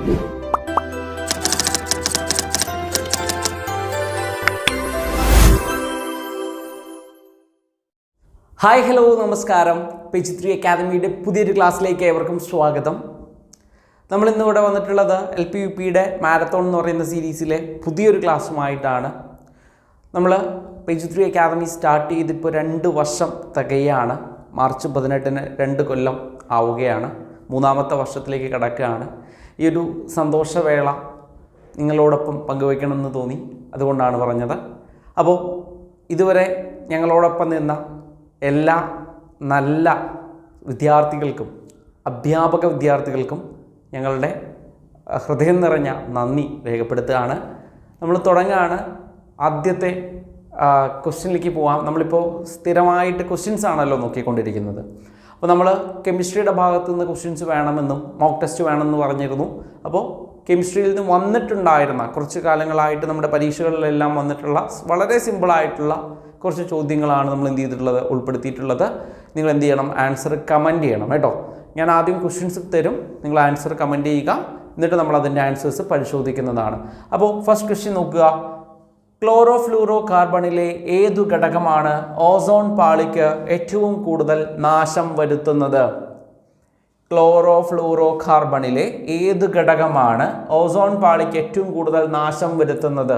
Hi hello നമസ്കാരം. Page 3 അക്കാദമിയുടെ പുതിയൊരു ക്ലാസ്സിലേക്ക് ഏവർക്കും സ്വാഗതം. നമ്മളിന്നിവിടെ വന്നിട്ടുള്ളത് LP-UPയുടെ മാരത്തോൺ എന്ന് പറയുന്ന സീരീസിലെ പുതിയൊരു ക്ലാസ്സുമായിട്ടാണ്. നമ്മൾ പേജ് 3 അക്കാദമി സ്റ്റാർട്ട് ചെയ്തിപ്പോൾ 2 വർഷം തികയാണ്. മാർച്ച് 18-ന് 2 കൊല്ലം ആവുകയാണ്. 3-ാമത്തെ വർഷത്തിലേക്ക് കടക്കുകയാണ്. ഈ ഒരു സന്തോഷവേള നിങ്ങളോടൊപ്പം പങ്കുവയ്ക്കണമെന്ന് തോന്നി, അതുകൊണ്ടാണ് പറഞ്ഞത്. അപ്പോൾ ഇതുവരെ ഞങ്ങളോടൊപ്പം നിന്ന എല്ലാ നല്ല വിദ്യാർത്ഥികൾക്കും അധ്യാപക വിദ്യാർത്ഥികൾക്കും ഞങ്ങളുടെ ഹൃദയം നിറഞ്ഞ നന്ദി രേഖപ്പെടുത്തുകയാണ്. നമ്മൾ തുടങ്ങുകയാണ്. ആദ്യത്തെ ക്വസ്റ്റ്യനിലേക്ക് പോകാം. നമ്മളിപ്പോൾ സ്ഥിരമായിട്ട് ക്വസ്റ്റ്യൻസ് ആണല്ലോ നോക്കിക്കൊണ്ടിരിക്കുന്നത്. അപ്പോൾ നമ്മൾ കെമിസ്ട്രിയുടെ ഭാഗത്തു നിന്ന് ക്വസ്റ്റ്യൻസ് വേണമെന്നും മോക്ക് ടെസ്റ്റ് വേണമെന്ന് പറഞ്ഞിരുന്നു. അപ്പോൾ കെമിസ്ട്രിയിൽ നിന്ന് വന്നിട്ടുണ്ടായിരുന്ന കുറച്ച് കാലങ്ങളായിട്ട് നമ്മുടെ പരീക്ഷകളിലെല്ലാം വന്നിട്ടുള്ള വളരെ സിമ്പിളായിട്ടുള്ള കുറച്ച് ചോദ്യങ്ങളാണ് നമ്മൾ എന്ത് ചെയ്തിട്ടുള്ളത്, ഉൾപ്പെടുത്തിയിട്ടുള്ളത്. നിങ്ങൾ എന്ത് ചെയ്യണം, ആൻസർ കമൻറ്റ് ചെയ്യണം കേട്ടോ. ഞാൻ ആദ്യം ക്വസ്റ്റ്യൻസ് തരും, നിങ്ങൾ ആൻസർ കമൻറ്റ് ചെയ്യുക, എന്നിട്ട് നമ്മൾ അതിൻ്റെ ആൻസേഴ്സ് പരിശോധിക്കുന്നതാണ്. അപ്പോൾ ഫസ്റ്റ് ക്വസ്റ്റ്യൻ നോക്കുക. ക്ലോറോ ഫ്ലൂറോ കാർബണിലെ ഏതു ഘടകമാണ് ഓസോൺ പാളിക്ക് ഏറ്റവും കൂടുതൽ നാശം വരുത്തുന്നത്? ക്ലോറോ ഫ്ലൂറോ കാർബണിലെ ഏത് ഘടകമാണ് ഓസോൺ പാളിക്ക് ഏറ്റവും കൂടുതൽ നാശം വരുത്തുന്നത്?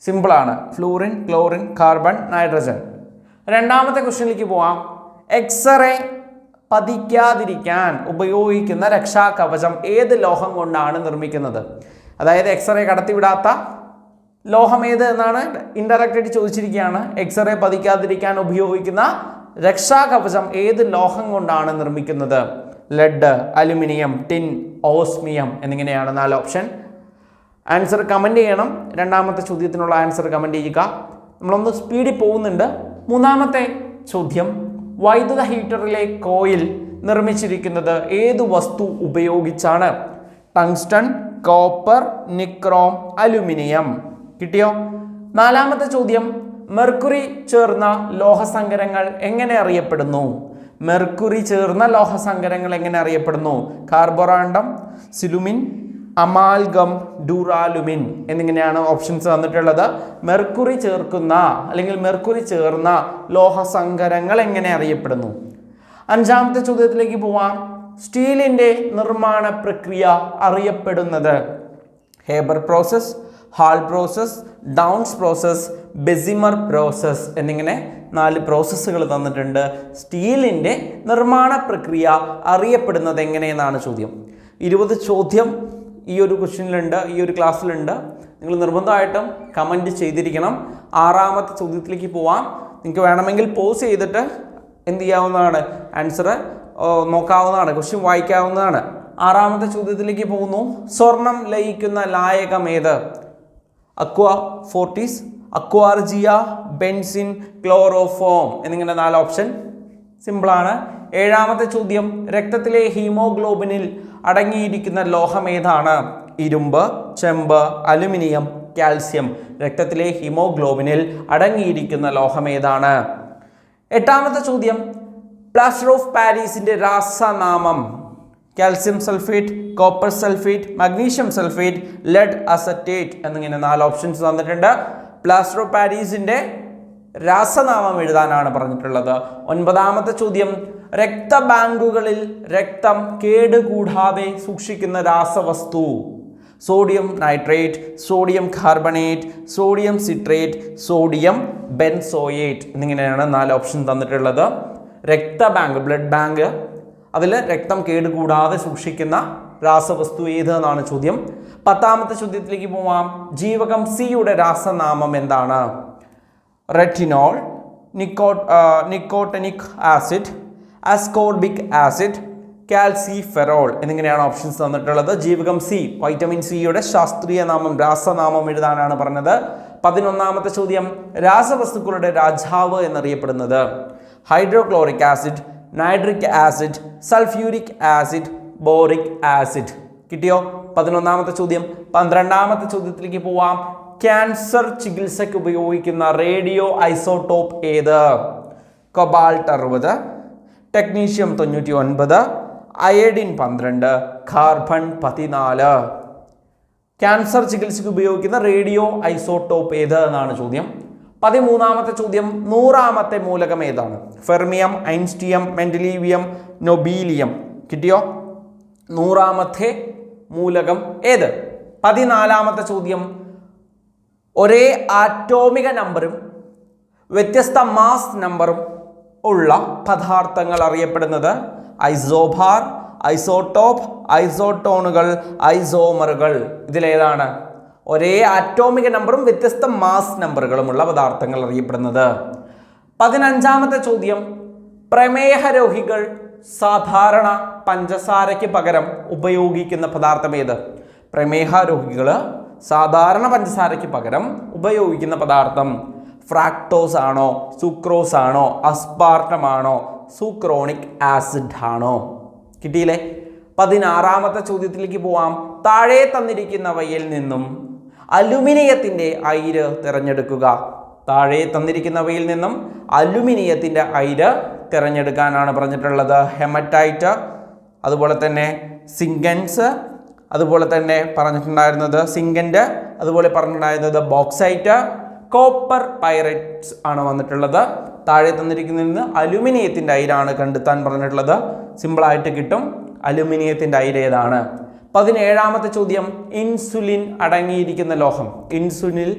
സിമ്പിളാണ്. Fluorine, chlorine, carbon, nitrogen. രണ്ടാമത്തെ ക്വസ്റ്റ്യനിലേക്ക് പോവാം. എക്സ്റേ പതിക്കാതിരിക്കാൻ ഉപയോഗിക്കുന്ന രക്ഷാകവചം ഏത് ലോഹം കൊണ്ടാണ് നിർമ്മിക്കുന്നത്? അതായത് എക്സ്റേ കടത്തിവിടാത്ത ലോഹം ഏത് എന്നാണ് ഇൻഡയറക്റ്റായിട്ട് ചോദിച്ചിരിക്കുകയാണ്. എക്സ്റേ പതിക്കാതിരിക്കാൻ ഉപയോഗിക്കുന്ന രക്ഷാകവചം ഏത് ലോഹം കൊണ്ടാണ് നിർമ്മിക്കുന്നത്? ലെഡ്, അലുമിനിയം, ടിൻ, ഓസ്മിയം എന്നിങ്ങനെയാണ് 4 ഓപ്ഷൻ. ആൻസർ കമൻറ്റ് ചെയ്യണം. രണ്ടാമത്തെ ചോദ്യത്തിനുള്ള ആൻസർ കമൻറ്റ് ചെയ്യുക. നമ്മളൊന്ന് സ്പീഡിൽ പോകുന്നുണ്ട്. മൂന്നാമത്തെ ചോദ്യം. വൈദ്യുത ഹീറ്ററിലെ കോയിൽ നിർമ്മിച്ചിരിക്കുന്നത് ഏത് വസ്തു ഉപയോഗിച്ചാണ്? Tungsten, copper, nichrome, aluminium. കിട്ടിയോ? നാലാമത്തെ ചോദ്യം. മെർക്കുറി ചേർന്ന ലോഹസങ്കരങ്ങൾ എങ്ങനെ അറിയപ്പെടുന്നു? മെർക്കുറി ചേർന്ന ലോഹസങ്കരങ്ങൾ എങ്ങനെ അറിയപ്പെടുന്നു? കാർബോറാണ്ടം, സിലുമിൻ, അമാൽഗം, ഡ്യൂറാലുമിൻ എന്നിങ്ങനെയാണ് ഓപ്ഷൻസ് തന്നിട്ടുള്ളത്. മെർക്കുറി ചേർക്കുന്ന അല്ലെങ്കിൽ മെർക്കുറി ചേർന്ന ലോഹസങ്കരങ്ങൾ എങ്ങനെ അറിയപ്പെടുന്നു? അഞ്ചാമത്തെ ചോദ്യത്തിലേക്ക് പോവാം. സ്റ്റീലിൻ്റെ നിർമ്മാണ പ്രക്രിയ അറിയപ്പെടുന്നത്? Haber process, Hall process, Downs process, Bessemer process എന്നിങ്ങനെ 4 പ്രോസസ്സുകൾ തന്നിട്ടുണ്ട്. സ്റ്റീലിൻ്റെ നിർമ്മാണ പ്രക്രിയ അറിയപ്പെടുന്നത് എങ്ങനെയെന്നാണ് ചോദ്യം. 20 ചോദ്യം ഈ ഒരു ക്വസ്റ്റ്യനിലുണ്ട്, ഈ ഒരു ക്ലാസ്സിലുണ്ട്. നിങ്ങൾ നിർബന്ധമായിട്ടും കമൻറ്റ് ചെയ്തിരിക്കണം. 6ാമത്തെ ചോദ്യത്തിലേക്ക് പോവാം. നിങ്ങൾക്ക് വേണമെങ്കിൽ പോസ് ചെയ്തിട്ട് എന്ത് ചെയ്യാവുന്നതാണ്, ആൻസർ നോക്കാവുന്നതാണ്, ക്വസ്റ്റ്യൻ വായിക്കാവുന്നതാണ്. 6ാമത്തെ ചോദ്യത്തിലേക്ക് പോകുന്നു. സ്വർണം ലയിക്കുന്ന ലായകം ഏത്? അക്വ ഫോർട്ടിസ്, അക്വാർജിയ, ബെൻസിൻ, ക്ലോറോഫോം എന്നിങ്ങനെ 4 ഓപ്ഷൻ. സിമ്പിളാണ്. 7ാമത്തെ ചോദ്യം. രക്തത്തിലെ ഹീമോഗ്ലോബിനിൽ അടങ്ങിയിരിക്കുന്ന ലോഹം ഏതാണ്? ഇരുമ്പ്, ചെമ്പ്, അലുമിനിയം, കാൽസ്യം. രക്തത്തിലെ ഹീമോഗ്ലോബിനിൽ അടങ്ങിയിരിക്കുന്ന ലോഹം ഏതാണ്? 8ാമത്തെ ചോദ്യം. പ്ലാസ്റ്റർ ഓഫ് പാരീസിന്റെ രാസനാമം? Calcium sulphate, copper sulphate, magnesium sulphate, lead acetate എന്നിങ്ങനെ 4 ഓപ്ഷൻസ് തന്നിട്ടുണ്ട്. പ്ലാസ്റ്റർ ഓഫ് പാരീസിന്റെ രാസനാമം എഴുതാനാണ് പറഞ്ഞിട്ടുള്ളത്. 9ാമത്തെ ചോദ്യം. രക്തബാങ്കുകളിൽ രക്തം കേടുകൂടാതെ സൂക്ഷിക്കുന്ന രാസവസ്തു? Sodium nitrate, sodium carbonate, sodium citrate, sodium benzoate എന്നിങ്ങനെയാണ് 4 ഓപ്ഷൻ തന്നിട്ടുള്ളത്. രക്തബാങ്ക്, ബ്ലഡ് ബാങ്ക്, അതിൽ രക്തം കേടുകൂടാതെ സൂക്ഷിക്കുന്ന രാസവസ്തു ഏത് എന്നാണ് ചോദ്യം. 10ാമത്തെ ചോദ്യത്തിലേക്ക് പോവാം. ജീവകം സിയുടെ രാസനാമം എന്താണ്? Retinol, nicotinic acid, ascorbic acid, calciferol എന്നിങ്ങനെയാണ് ഓപ്ഷൻസ് തന്നിട്ടുള്ളത്. ജീവകം സി, വൈറ്റമിൻ സിയുടെ ശാസ്ത്രീയ നാമം, രാസനാമം എഴുതാനാണ് പറഞ്ഞത്. 11ാമത്തെ ചോദ്യം. രാസവസ്തുക്കളുടെ രാജാവ് എന്നറിയപ്പെടുന്നത്? Hydrochloric acid, nitric acid, sulphuric acid, boric acid. കിട്ടിയോ? 11ാമത്തെ ചോദ്യം. 12ാമത്തെ ചോദ്യത്തിലേക്ക് പോവാം. ക്യാൻസർ ചികിത്സയ്ക്ക് ഉപയോഗിക്കുന്ന റേഡിയോ ഐസോട്ടോപ്പ് ഏത്? Cobalt 60, technetium 99, iodine 12, carbon 14. Cancer ചികിത്സയ്ക്ക് ഉപയോഗിക്കുന്ന റേഡിയോ ഐസോട്ടോപ്പ് ഏത് എന്നാണ് ചോദ്യം. 13ാമത്തെ ചോദ്യം, 100ാമത്തെ മൂലകം ഏതാണ്? Fermium, einsteinium, mendelevium, nobelium. കിട്ടിയോ? 100ാമത്തെ മൂലകം ഏത്? 14ാമത്തെ ചോദ്യം, ഒരേ ആറ്റോമിക നമ്പറും വ്യത്യസ്ത മാസ് നമ്പറും ഉള്ള പദാർത്ഥങ്ങൾ അറിയപ്പെടുന്നത് ഐസോബാർ, ഐസോട്ടോപ്പ്, ഐസോട്ടോണുകൾ, ഐസോമറുകൾ. ഇതിലേതാണ്? ഒരേ ആറ്റോമിക നമ്പറും വ്യത്യസ്ത മാസ് നമ്പറുകളുമുള്ള പദാർത്ഥങ്ങൾ അറിയപ്പെടുന്നത്. 15ാമത്തെ ചോദ്യം, പ്രമേഹ രോഗികൾ സാധാരണ പഞ്ചസാരയ്ക്ക് പകരം ഉപയോഗിക്കുന്ന പദാർത്ഥം ഏത്? പ്രമേഹ രോഗികൾ സാധാരണ പഞ്ചസാരയ്ക്ക് പകരം ഉപയോഗിക്കുന്ന പദാർത്ഥം ഫ്രാക്ടോസ് ആണോ, സുക്രോസ് ആണോ, അസ്പാർട്ടം ആണോ, സൂക്രോണിക് ആസിഡ് ആണോ? കിട്ടിയില്ലേ? 16ാമത്തെ ചോദ്യത്തിലേക്ക് പോവാം. താഴെ തന്നിരിക്കുന്നവയിൽ നിന്നും അലുമിനിയത്തിൻ്റെ അയിര് തിരഞ്ഞെടുക്കുക. താഴെ തന്നിരിക്കുന്നവയിൽ നിന്നും അലുമിനിയത്തിൻ്റെ അയിര് തിരഞ്ഞെടുക്കാനാണ് പറഞ്ഞിട്ടുള്ളത്. ഹെമറ്റൈറ്റ്, അതുപോലെ തന്നെ സിങ്കൻസ്, അതുപോലെ തന്നെ പറഞ്ഞിട്ടുണ്ടായിരുന്നത് സിങ്കൻറ്റ്, അതുപോലെ പറഞ്ഞിട്ടുണ്ടായിരുന്നത് ബോക്സൈറ്റ്, കോപ്പർ പൈറൈറ്റ്സ് ആണ് വന്നിട്ടുള്ളത്. താഴെ തന്നിരിക്കുന്നതിൽ നിന്ന് അലുമിനിയത്തിൻ്റെ അയിരാണ് കണ്ടെത്താൻ പറഞ്ഞിട്ടുള്ളത്. സിമ്പിളായിട്ട് കിട്ടും. അലുമിനിയത്തിൻ്റെ അയിര് ഏതാണ്? 17ാമത്തെ ചോദ്യം, ഇൻസുലിൻ അടങ്ങിയിരിക്കുന്ന ലോഹം.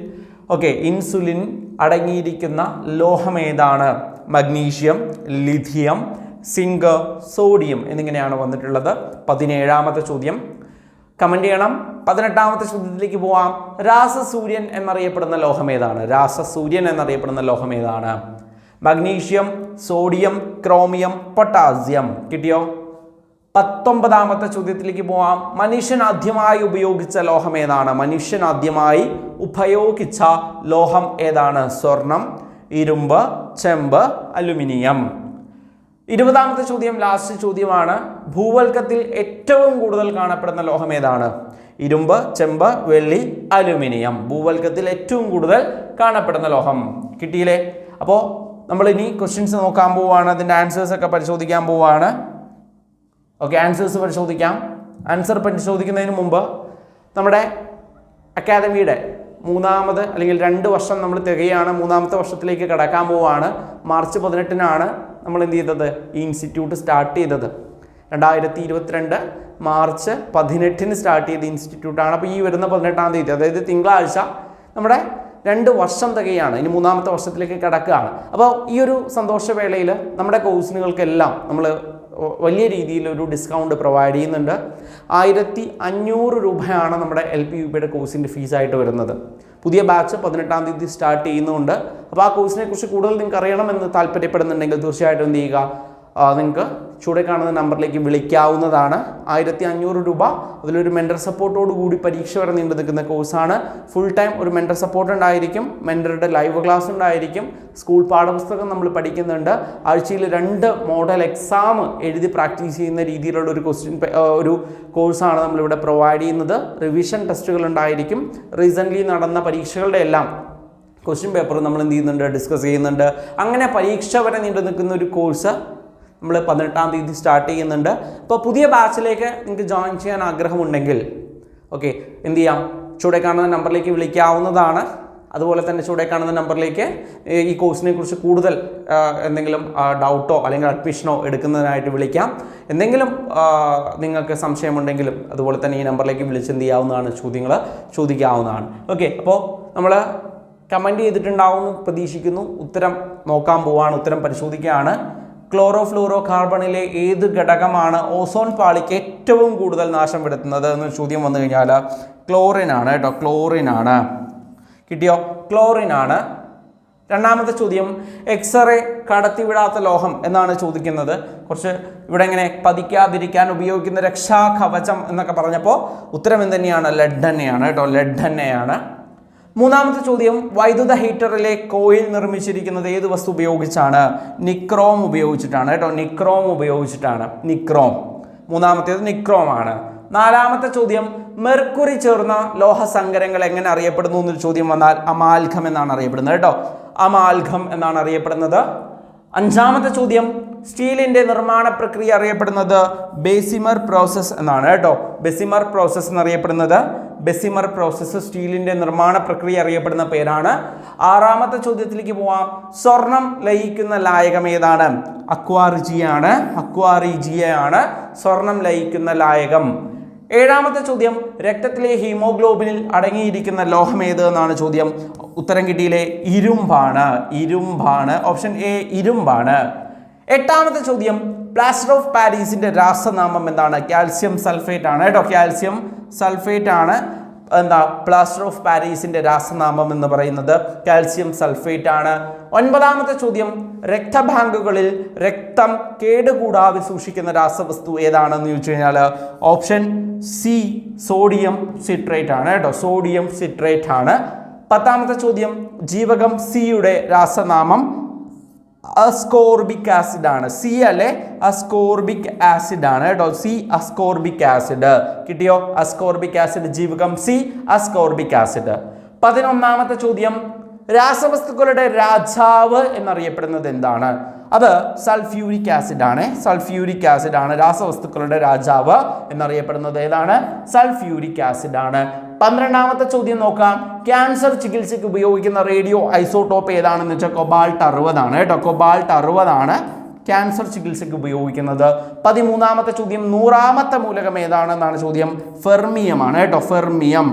ഇൻസുലിൻ അടങ്ങിയിരിക്കുന്ന ലോഹം ഏതാണ്? മഗ്നീഷ്യം, ലിഥിയം, സിങ്ക്, സോഡിയം എന്നിങ്ങനെയാണ് വന്നിട്ടുള്ളത്. 17ാമത്തെ ചോദ്യം കമന്റ് ചെയ്യണം. 18ാമത്തെ ചോദ്യത്തിലേക്ക് പോവാം. രാസസൂര്യൻ എന്നറിയപ്പെടുന്ന ലോഹം ഏതാണ്? രാസസൂര്യൻ എന്നറിയപ്പെടുന്ന ലോഹം ഏതാണ്? Magnesium, sodium, chromium, potassium. കിട്ടിയോ? 19ാമത്തെ ചോദ്യത്തിലേക്ക് പോവാം. മനുഷ്യൻ ആദ്യമായി ഉപയോഗിച്ച ലോഹം ഏതാണ്? മനുഷ്യൻ ആദ്യമായി ഉപയോഗിച്ച ലോഹം ഏതാണ്? സ്വർണം, ഇരുമ്പ്, ചെമ്പ്, അലുമിനിയം. 20ാമത്തെ ചോദ്യം ലാസ്റ്റ് ചോദ്യമാണ്. ഭൂവൽക്കത്തിൽ ഏറ്റവും കൂടുതൽ കാണപ്പെടുന്ന ലോഹം ഏതാണ്? ഇരുമ്പ്, ചെമ്പ്, വെള്ളി, അലുമിനിയം. ഭൂവൽക്കത്തിൽ ഏറ്റവും കൂടുതൽ കാണപ്പെടുന്ന ലോഹം. കിട്ടിയില്ലേ? അപ്പോൾ നമ്മൾ ഇനി ക്വസ്റ്റ്യൻസ് നോക്കാൻ പോവുകയാണ്. അതിൻ്റെ ആൻസേഴ്സ് ഒക്കെ പരിശോധിക്കാൻ പോവുകയാണ്. ആൻസേഴ്സ് പരിശോധിക്കാം. ആൻസർ പരിശോധിക്കുന്നതിന് മുമ്പ് നമ്മുടെ അക്കാദമിയുടെ 3ാമത് അല്ലെങ്കിൽ 2 വർഷം നമ്മൾ തികയാണ്. 3ാമത്തെ വർഷത്തിലേക്ക് കടക്കാൻ പോവുകയാണ്. മാർച്ച് 18-നാണ് നമ്മൾ എന്ത് ചെയ്തത്? ഈ ഇൻസ്റ്റിറ്റ്യൂട്ട് സ്റ്റാർട്ട് ചെയ്തത്. 2022 മാർച്ച് 18-ന് സ്റ്റാർട്ട് ചെയ്ത ഇൻസ്റ്റിറ്റ്യൂട്ടാണ്. അപ്പോൾ ഈ വരുന്ന 18-ാം തീയതി, അതായത് തിങ്കളാഴ്ച, നമ്മുടെ 2 വർഷം തികയാണ്. ഇനി 3ാമത്തെ വർഷത്തിലേക്ക് കടക്കുകയാണ്. അപ്പോൾ ഈ ഒരു സന്തോഷവേളയിൽ നമ്മുടെ കോഴ്സുകൾക്കെല്ലാം നമ്മൾ വലിയ രീതിയിൽ ഒരു ഡിസ്കൗണ്ട് പ്രൊവൈഡ് ചെയ്യുന്നുണ്ട്. 1500 രൂപയാണ് നമ്മുടെ LP-UPയുടെ കോഴ്സിൻ്റെ ഫീസായിട്ട് വരുന്നത്. പുതിയ ബാച്ച് 18-ാം തീയതി സ്റ്റാർട്ട് ചെയ്യുന്നുണ്ട്. അപ്പോൾ ആ കോഴ്സിനെ കുറിച്ച് കൂടുതൽ നിങ്ങൾക്ക് അറിയണമെന്ന് താല്പര്യപ്പെടുന്നുണ്ടെങ്കിൽ തീർച്ചയായിട്ടും എന്ത് ചെയ്യുക? നിങ്ങൾക്ക് ചൂടെ കാണുന്ന നമ്പറിലേക്ക് വിളിക്കാവുന്നതാണ്. 1500 രൂപ. അതിലൊരു മെൻറ്റർ സപ്പോർട്ടോട് കൂടി പരീക്ഷ വരെ നീണ്ടു നിൽക്കുന്ന കോഴ്സാണ്. ഫുൾ ടൈം ഒരു മെൻറ്റർ സപ്പോർട്ട് ഉണ്ടായിരിക്കും. മെൻറ്ററുടെ ലൈവ് ക്ലാസ് ഉണ്ടായിരിക്കും. സ്കൂൾ പാഠപുസ്തകം നമ്മൾ പഠിക്കുന്നുണ്ട്. ആഴ്ചയിൽ 2 മോഡൽ എക്സാം എഴുതി പ്രാക്ടീസ് ചെയ്യുന്ന രീതിയിലുള്ള ഒരു കോഴ്സാണ് നമ്മളിവിടെ പ്രൊവൈഡ് ചെയ്യുന്നത്. റിവിഷൻ ടെസ്റ്റുകൾ ഉണ്ടായിരിക്കും. റീസെൻ്റ്ലി നടന്ന പരീക്ഷകളുടെ എല്ലാം ക്വസ്റ്റ്യൻ പേപ്പർ നമ്മൾ എന്ത് ചെയ്യുന്നുണ്ട്? ഡിസ്കസ് ചെയ്യുന്നുണ്ട്. അങ്ങനെ പരീക്ഷ വരെ നീണ്ടു നിൽക്കുന്ന ഒരു കോഴ്സ് നമ്മൾ 18-ാം തീയതി സ്റ്റാർട്ട് ചെയ്യുന്നുണ്ട്. അപ്പോൾ പുതിയ ബാച്ചിലേക്ക് നിങ്ങൾക്ക് ജോയിൻ ചെയ്യാൻ ആഗ്രഹമുണ്ടെങ്കിൽ എന്ത് ചെയ്യാം? ചൂടെ കാണുന്ന നമ്പറിലേക്ക് വിളിക്കാവുന്നതാണ്. അതുപോലെ തന്നെ ചൂടെ കാണുന്ന നമ്പറിലേക്ക് ഈ കോഴ്സിനെ കുറിച്ച് കൂടുതൽ എന്തെങ്കിലും ഡൗട്ടോ അല്ലെങ്കിൽ അഡ്മിഷനോ എടുക്കുന്നതിനായിട്ട് വിളിക്കാം. എന്തെങ്കിലും നിങ്ങൾക്ക് സംശയമുണ്ടെങ്കിലും അതുപോലെ തന്നെ ഈ നമ്പറിലേക്ക് വിളിച്ച് എന്ത് ചെയ്യാവുന്നതാണ്? ചോദ്യങ്ങൾ ചോദിക്കാവുന്നതാണ്. അപ്പോൾ നമ്മൾ കമൻറ്റ് ചെയ്തിട്ടുണ്ടാവുമെന്ന് പ്രതീക്ഷിക്കുന്നു. ഉത്തരം നോക്കാൻ പോവുകയാണ്. ഉത്തരം പരിശോധിക്കുകയാണ്. ക്ലോറോഫ്ലൂറോ കാർബണിലെ ഏത് ഘടകമാണ് ഓസോൺ പാളിക്ക് ഏറ്റവും കൂടുതൽ നാശം വരുത്തുന്നത് എന്ന് ചോദ്യം വന്നു കഴിഞ്ഞാൽ ക്ലോറിൻ ആണ് കേട്ടോ. ക്ലോറിൻ ആണ്. കിട്ടിയോ? ക്ലോറിൻ ആണ്. 2ാമത്തെ ചോദ്യം, എക്സ്റേ കടത്തിവിടാത്ത ലോഹം എന്നാണ് ചോദിക്കുന്നത്. കുറച്ച് ഇവിടെ ഇങ്ങനെ പതിക്കാതിരിക്കാൻ ഉപയോഗിക്കുന്ന രക്ഷാകവചം എന്നൊക്കെ പറഞ്ഞപ്പോൾ ഉത്തരം എന്ത് തന്നെയാണ്? ലെഡ് തന്നെയാണ് കേട്ടോ. ലെഡ് തന്നെയാണ്. 3ാമത്തെ ചോദ്യം, വൈദ്യുത ഹീറ്ററിലെ കോയിൽ നിർമ്മിച്ചിരിക്കുന്നത് ഏത് വസ്തു ഉപയോഗിച്ചാണ്? നിക്രോം ഉപയോഗിച്ചിട്ടാണ് കേട്ടോ. നിക്രോം ഉപയോഗിച്ചിട്ടാണ്. നിക്രോം. 3ാമത്തേത് നിക്രോം ആണ്. 4ാമത്തെ ചോദ്യം, മെർക്കുറി ചേർന്ന ലോഹസങ്കരങ്ങൾ എങ്ങനെ അറിയപ്പെടുന്നു എന്നൊരു ചോദ്യം വന്നാൽ അമാൽഗം എന്നാണ് അറിയപ്പെടുന്നത് കേട്ടോ. അമാൽഗം എന്നാണ് അറിയപ്പെടുന്നത്. 5ാമത്തെ ചോദ്യം, സ്റ്റീലിന്റെ നിർമ്മാണ പ്രക്രിയ അറിയപ്പെടുന്നത് ബെസിമർ പ്രോസസ് എന്നാണ് കേട്ടോ. ബെസിമർ പ്രോസസ് എന്നറിയപ്പെടുന്നത് ബെസിമർ പ്രോസസ് സ്റ്റീലിന്റെ നിർമ്മാണ പ്രക്രിയ അറിയപ്പെടുന്ന പേരാണ്. ആറാമത്തെ ചോദ്യത്തിലേക്ക് പോവാം. സ്വർണം ലയിക്കുന്ന ലായകം ഏതാണ്? അക്വാറിജിയാണ്. അക്വാറിജിയാണ് സ്വർണം ലയിക്കുന്ന ലായകം. ഏഴാമത്തെ ചോദ്യം, രക്തത്തിലെ ഹീമോഗ്ലോബിനിൽ അടങ്ങിയിരിക്കുന്ന ലോഹം ഏത് എന്നാണ് ചോദ്യം. ഉത്തരം കിട്ടിയില്ലേ? ഇരുമ്പാണ്. ഇരുമ്പാണ്. ഓപ്ഷൻ എ ഇരുമ്പാണ്. എട്ടാമത്തെ ചോദ്യം, പ്ലാസ്റ്റർ ഓഫ് പാരീസിന്റെ രാസനാമം എന്താണ്? കാൽസ്യം സൾഫേറ്റ് ആണ് കേട്ടോ. കാൽസ്യം സൾഫേറ്റ് ആണ് എന്താ പ്ലാസ്റ്റർ ഓഫ് പാരീസിന്റെ രാസനാമം എന്ന് പറയുന്നത് കാൽസ്യം സൾഫേറ്റ് ആണ്. ഒൻപതാമത്തെ ചോദ്യം, രക്തബാങ്കുകളിൽ രക്തം കേടുകൂടാതെ സൂക്ഷിക്കുന്ന രാസവസ്തു ഏതാണെന്ന് ചോദിച്ചു കഴിഞ്ഞാൽ ഓപ്ഷൻ സി സോഡിയം സിട്രേറ്റ് ആണ് കേട്ടോ. സോഡിയം സിട്രേറ്റ് ആണ്. പത്താമത്തെ ചോദ്യം, ജീവകം സിയുടെ രാസനാമം അസ്കോർബിക് ആസിഡ് ആണ്. സി അല്ലെ? അസ്കോർബിക് ആസിഡ് ആണ് കേട്ടോ. സി അസ്കോർബിക് ആസിഡ് കിട്ടിയോ? അസ്കോർബിക് ആസിഡ് ജീവകം സി അസ്കോർബിക് ആസിഡ്. 11ാമത്തെ ചോദ്യം, രാസവസ്തുക്കളുടെ രാജാവ് എന്നറിയപ്പെടുന്നത് എന്താണ്? അത് സൾഫ്യൂരിക് ആസിഡ് ആണ്. സൾഫ്യൂരിക് ആസിഡ് ആണ് രാസവസ്തുക്കളുടെ രാജാവ് എന്നറിയപ്പെടുന്നത്. ഏതാണ്? സൾഫ്യൂരിക് ആസിഡ് ആണ്. 12ാമത്തെ ചോദ്യം നോക്കാം. ക്യാൻസർ ചികിത്സയ്ക്ക് ഉപയോഗിക്കുന്ന റേഡിയോ ഐസോട്ടോപ്പ് ഏതാണെന്ന് വെച്ചാൽ കൊബാൾട്ട് 60 ആണ് കേട്ടോ. കൊബാൾട്ട് 60 ആണ് ക്യാൻസർ ചികിത്സയ്ക്ക് ഉപയോഗിക്കുന്നത്. 13ാമത്തെ ചോദ്യം, 100ാമത്തെ മൂലകം ഏതാണെന്നാണ് ചോദ്യം. ഫെർമിയം ആണ് കേട്ടോ. ഫെർമിയം.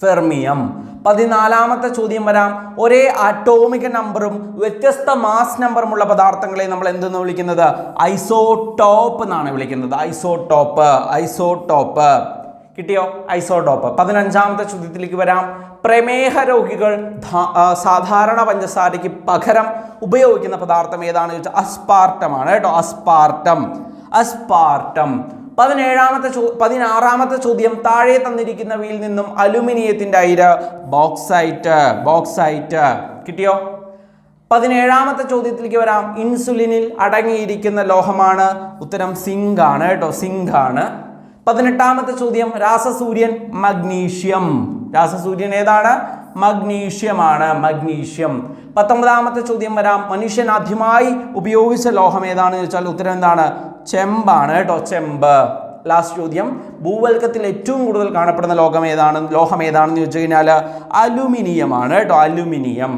ഫെർമിയം. 14ാമത്തെ ചോദ്യം വരാം. ഒരേ ആറ്റോമിക നമ്പറും വ്യത്യസ്ത മാസ് നമ്പറുമുള്ള പദാർത്ഥങ്ങളെ നമ്മൾ എന്തെന്ന് വിളിക്കുന്നത്? ഐസോടോപ്പ് എന്നാണ് വിളിക്കുന്നത്. ഐസോടോപ്പ്. ഐസോടോപ്പ് കിട്ടിയോ? ഐസോടോപ്പ്. 15ാമത്തെ ചോദ്യത്തിലേക്ക് വരാം. പ്രമേഹ രോഗികൾ സാധാരണ പഞ്ചസാരയ്ക്ക് പകരം ഉപയോഗിക്കുന്ന പദാർത്ഥം ഏതാണെന്ന് ചോദിച്ചാൽ അസ്പാർട്ടം ആണ് കേട്ടോ. അസ്പാർട്ടം. അസ്പാർട്ടം. 16ാമത്തെ ചോദ്യം, താഴെ തന്നിരിക്കുന്നവയിൽ നിന്നും അലുമിനിയത്തിന്റെ അയിര് ബോക്സൈറ്റ്. ബോക്സൈറ്റ് കിട്ടിയോ? 17ാമത്തെ ചോദ്യത്തിലേക്ക് വരാം. ഇൻസുലിനിൽ അടങ്ങിയിരിക്കുന്ന ലോഹമാണ്. ഉത്തരം സിങ്ക് ആണ് കേട്ടോ. സിങ്ക് ആണ്. 18ാമത്തെ ചോദ്യം, രാസസൂര്യൻ മഗ്നീഷ്യം. രാസസൂര്യൻ ഏതാണ്? മഗ്നീഷ്യം ആണ്. മഗ്നീഷ്യം. 19ാമത്തെ ചോദ്യം വരാം. മനുഷ്യൻ ആദ്യമായി ഉപയോഗിച്ച ലോഹം ഏതാണെന്ന് ചോദിച്ചാൽ ഉത്തരം എന്താണ്? ചെമ്പാണ് കേട്ടോ. ചെമ്പ്. ലാസ്റ്റ് ചോദ്യം, ഭൂവൽക്കത്തിൽ ഏറ്റവും കൂടുതൽ കാണപ്പെടുന്ന ലോഹം ഏതാണെന്ന് ചോദിച്ചു കഴിഞ്ഞാൽ അലുമിനിയം ആണ് കേട്ടോ. അലുമിനിയം.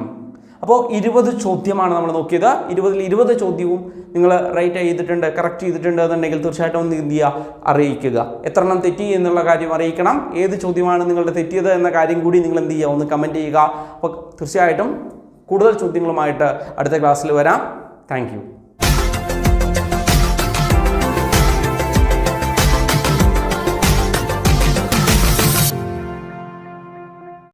അപ്പോൾ 20 ചോദ്യമാണ് നമ്മൾ നോക്കിയത്. 20ൽ 20 ചോദ്യവും നിങ്ങൾ റൈറ്റ് ചെയ്തിട്ടുണ്ട്, കറക്റ്റ് ചെയ്തിട്ടുണ്ട് എന്നുണ്ടെങ്കിൽ തീർച്ചയായിട്ടും ഒന്ന് എന്ത് ചെയ്യുക? അറിയിക്കുക. എത്ര എണ്ണം തെറ്റി എന്നുള്ള കാര്യം അറിയിക്കണം. ഏത് ചോദ്യമാണ് നിങ്ങളുടെ തെറ്റിയത് എന്ന കാര്യം കൂടി നിങ്ങൾ എന്ത് ചെയ്യുക? ഒന്ന് കമൻറ്റ് ചെയ്യുക. അപ്പോൾ തീർച്ചയായിട്ടും കൂടുതൽ ചോദ്യങ്ങളുമായിട്ട് അടുത്ത ക്ലാസ്സിൽ വരാം. Thank you.